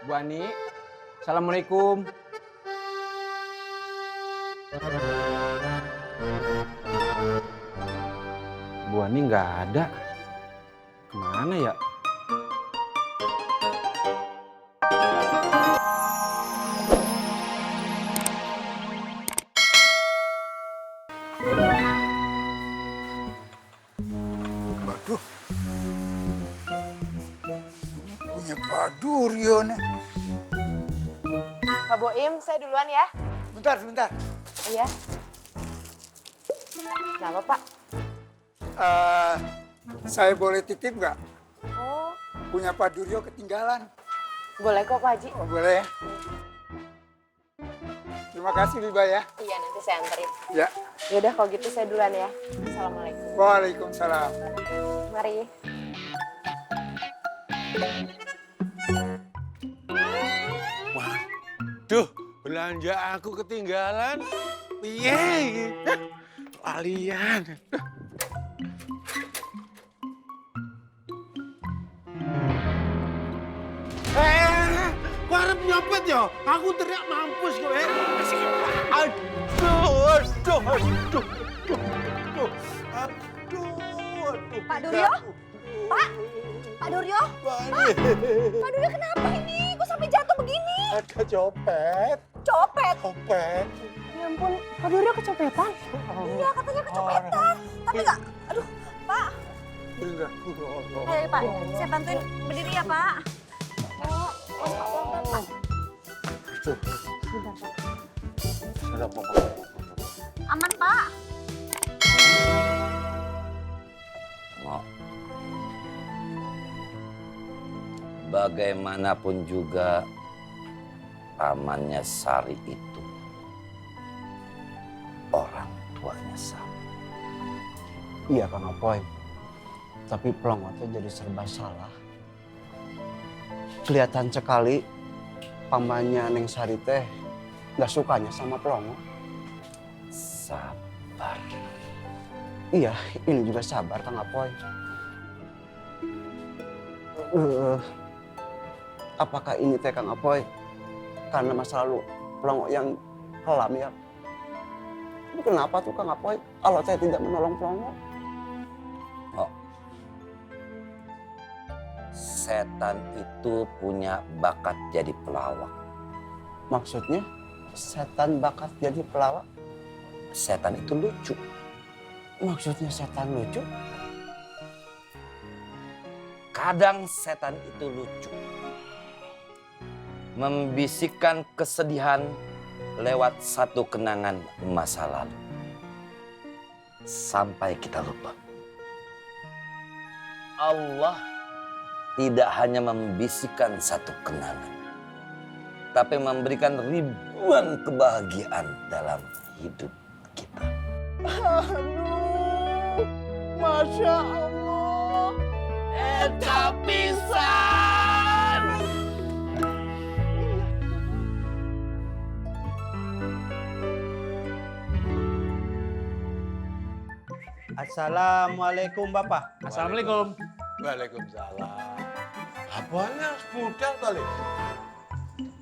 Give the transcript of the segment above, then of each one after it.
Bu Ani, Assalamualaikum. Bu Ani nggak ada. Kemana ya? Waduh, punya Pak Duryo nih. Pak Boim, saya duluan ya. Bentar. Iya. Kenapa, Pak? Saya boleh titip nggak? Oh, Punya Pak Duryo ketinggalan. boleh kok, Pak Haji. Oh, boleh ya? Terima kasih, Biba ya. Iya, nanti saya anterin. Ya, Yaudah, kalau gitu saya duluan ya. Assalamualaikum. waalaikumsalam. Mari. Waduh, belanja aku ketinggalan. Piye? Kalian. Kok arep nyopet ya? Aku teriak mampus kowe. Aduh. Pak Duryo? Pak? Pak Duryo? Pak Duryo kenapa ini? Kok sampai jatuh begini? Ada copet. Copet? Copet. Ya ampun, Pak Duryo kecopetan? Iya, katanya kecopetan. Tapi nggak, aduh, Pak. Enggak. Ayo, Pak, saya bantuin berdiri ya, Pak. Oh, Pak, pelan-pelan, Pak. Bentar, Pak. Ada apa? Aman, Pak. Bagaimanapun juga pamannya Sari itu orang tuanya sama. Iya Kang Apoy. Tapi pelongotnya jadi serba salah. Kelihatan sekali pamannya Neng Sari teh nggak sukanya sama pelongo. Sabar. Iya, ini juga sabar Kang Apoy. Apakah ini teh Kang Apoy karena masa lalu pelongo yang kelam ya? Tapi kenapa tuh Kang Apoy kalau saya tidak menolong pelongo? Oh. Setan itu punya bakat jadi pelawak. Maksudnya setan bakat jadi pelawak? Setan itu lucu. Maksudnya setan lucu? Kadang setan itu lucu. Membisikkan kesedihan lewat satu kenangan masa lalu. Sampai kita lupa. Allah tidak hanya membisikkan satu kenangan. Tapi memberikan ribuan kebahagiaan dalam hidup kita. Aduh, Masya Allah. Eta pisan. Assalamualaikum Bapak. Assalamualaikum. Waalaikumsalam. Apanya budal kali?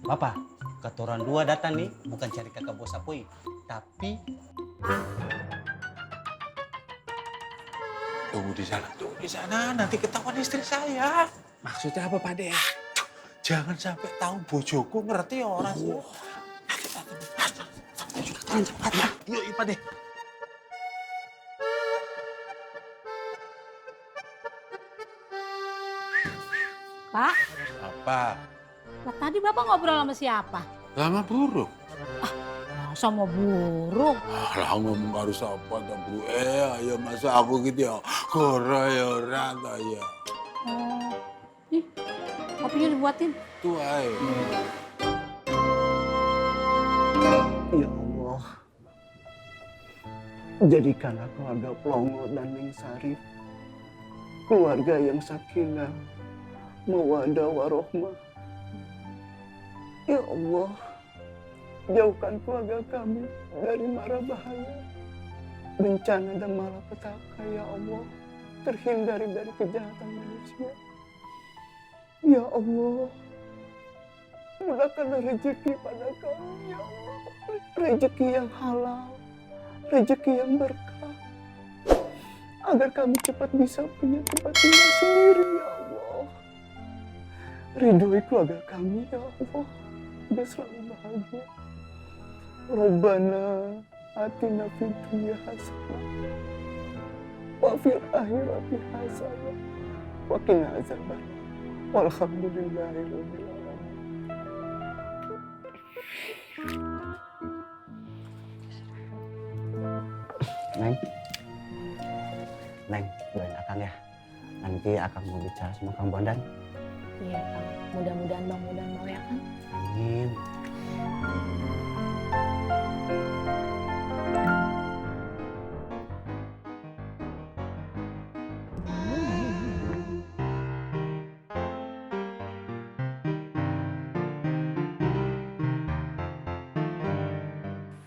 Bapak, ketoran dua datang nih, bukan cari kakak bos Apoy, tapi Tunggu di sana, nanti ketahuan istri saya. Maksudnya apa Pak De? Jangan sampai tahu bojoku ngerti orang. Yuk Pak De. Pak, Apa? lah tadi Bapak ngobrol sama siapa? Lama buruk. Masa mau buruk? Lah ngomong harus apa tak bu? Ayo masa aku gitu ya. Kora ya rata ya. Oh, nih, kopinya dibuatin. Tuh ayo. Ya Allah, jadikanlah keluarga Pelongo dan Neng Sari keluarga yang sakinah, mawaddah warohmah. Ya Allah, jauhkan keluarga kami dari mara bahaya, bencana dan malapetaka ya Allah, terhindari dari kejahatan manusia. Ya Allah, Mudahkanlah rezeki pada kami, ya Allah. Rezeki yang halal, rezeki yang berkah. Agar kami cepat bisa punya tempat tinggal sendiri, ya Allah. Ridhoi keluarga kami, ya Allah. Agar selalu bahagia. Rabbana atina fid dunya hasanah wa fil akhirati hasanah wa qina azabannar. Walhamdulillahirabbil alamin. Neng, doain Akang ya. Nanti Akang mau bicara sama Kang Bondan. Iya, Kang. Mudah-mudahan Bang Bondan mau ya, Kang. Amin.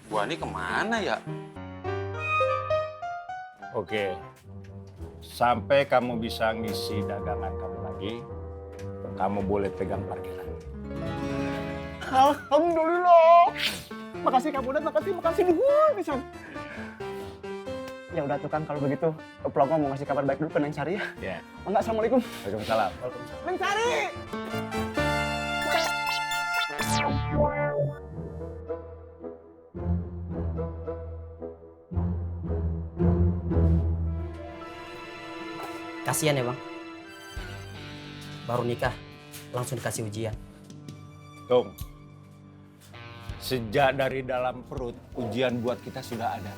Bu Ani kemana ya? Oke, sampai kamu bisa ngisi dagangan kamu lagi, kamu boleh pegang parkiran. Alhamdulillah. Makasih Kang Bondan, makasih nuhun pisan. Ya udah tuh Kang, kalau begitu Pelongo mau ngasih kabar baik dulu ke Neng Sari ya. Ya. Enggak, Assalamualaikum. Waalaikumsalam. Neng Sari! Kasihan ya bang, baru nikah langsung dikasih ujian. Tung, sejak dari dalam perut ujian buat kita sudah ada.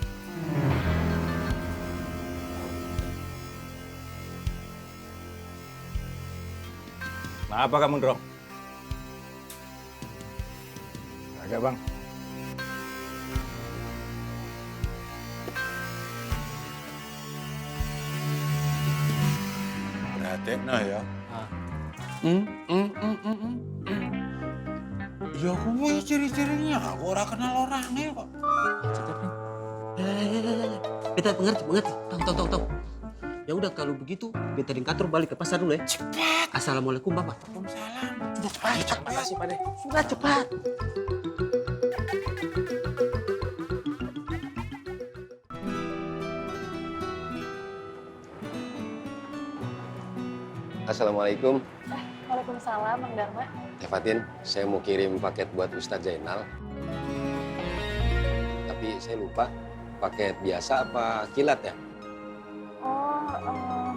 Nah, apa kamu Drong? Agak bang. Perhatiin nah ya. Ya aku mau ciri-cirinya, aku ora kenal orangnya kok. Beta mengerti. Tahu. Ya udah kalau begitu, beta di kantor balik ke pasar dulu ya. Cepat. Assalamualaikum bapak. Waalaikumsalam. Cepat. Makasih Pak De. Sudah cepat. Assalamualaikum. Waalaikumsalam, Bang Dharma. Fatin, saya mau kirim paket buat Ustadz Zainal. Tapi saya lupa, paket biasa apa kilat ya? Oh,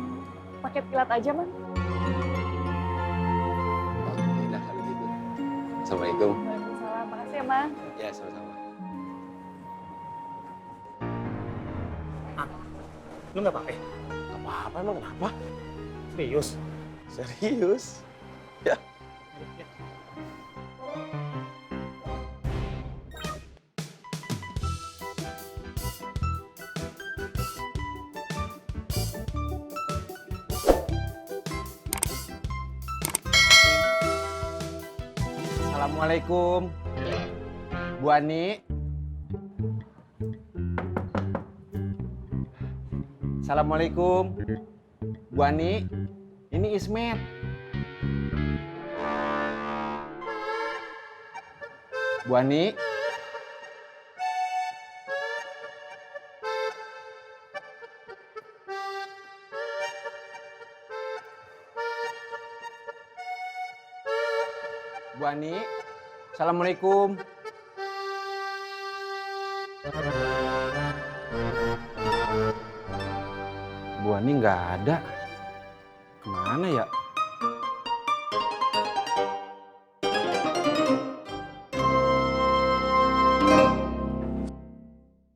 paket kilat aja, Bang. Oh, yaudah kalau gitu. Assalamualaikum. Waalaikumsalam. Makasih ya, Bang. Ya, sama-sama. Lu nggak pakai? Gak apa-apa, emang kenapa? Serius? Serius? Ya. Assalamualaikum. Bu Ani. Assalamualaikum. Bu Ani, ini Ismet. Bu Ani. Bu Ani, Assalamualaikum. Bu Ani nggak ada. Kemana ya?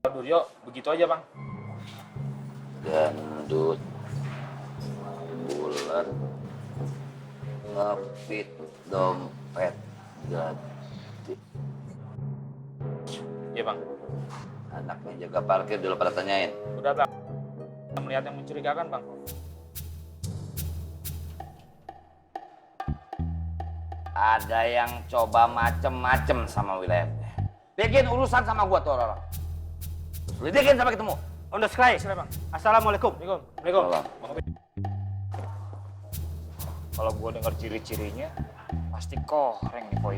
Duryo, begitu aja bang. Gendut, bulat, ngepit dompet ganti. Iya bang. Anaknya jaga parkir dulu pada tanyain. Udah bang. Melihat yang mencurigakan bang. Ada yang coba macem-macem sama wilayah. Bikin urusan sama gua tuh orang-orang. Lidikin sampai ketemu. Udah sekali. Bang. Assalamualaikum. Waalaikumsalam. Kalau gua dengar ciri-cirinya, Pasti koreng nih, Boy.